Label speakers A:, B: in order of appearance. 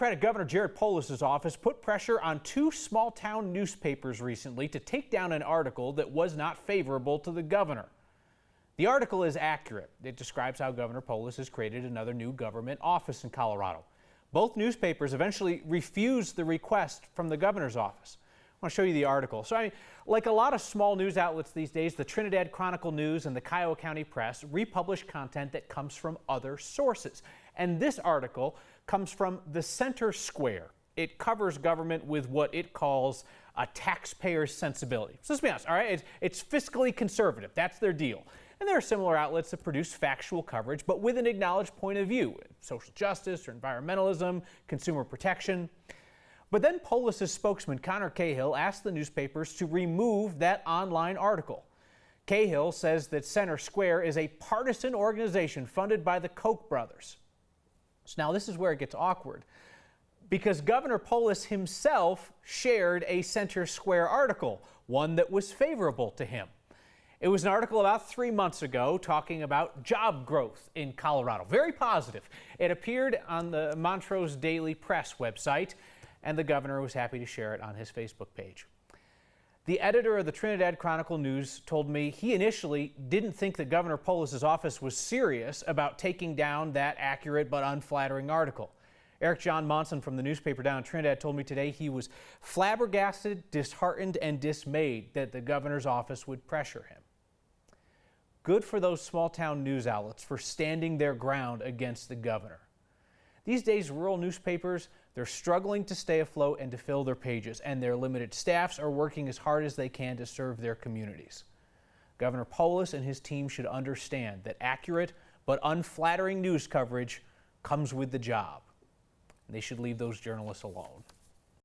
A: Democratic Governor Jared Polis' office put pressure on two small-town newspapers recently to take down an article that was not favorable to the governor. The article is accurate. It describes how Governor Polis has created another new government office in Colorado. Both newspapers eventually refused the request from the governor's office. I want to show you the article. So, like a lot of small news outlets these days, the Trinidad Chronicle News and the Kiowa County Press republish content that comes from other sources. And this article comes from the Center Square. It covers government with what it calls a taxpayer's sensibility. So let's be honest, all right? It's fiscally conservative. That's their deal. And there are similar outlets that produce factual coverage, but with an acknowledged point of view, social justice or environmentalism, consumer protection. But then Polis' spokesman, Connor Cahill, asked the newspapers to remove that online article. Cahill says that Center Square is a partisan organization funded by the Koch brothers. So now this is where it gets awkward, because Governor Polis himself shared a Center Square article, one that was favorable to him. It was an article about 3 months ago talking about job growth in Colorado. Very positive. It appeared on the Montrose Daily Press website, and the governor was happy to share it on his Facebook page. The editor of the Trinidad Chronicle News told me he initially didn't think that Governor Polis' office was serious about taking down that accurate but unflattering article. Eric John Monson from the newspaper down in Trinidad told me today he was flabbergasted, disheartened, and dismayed that the governor's office would pressure him. Good for those small-town news outlets for standing their ground against the governor. These days, rural newspapers, they're struggling to stay afloat and to fill their pages, and their limited staffs are working as hard as they can to serve their communities. Governor Polis and his team should understand that accurate but unflattering news coverage comes with the job. They should leave those journalists alone.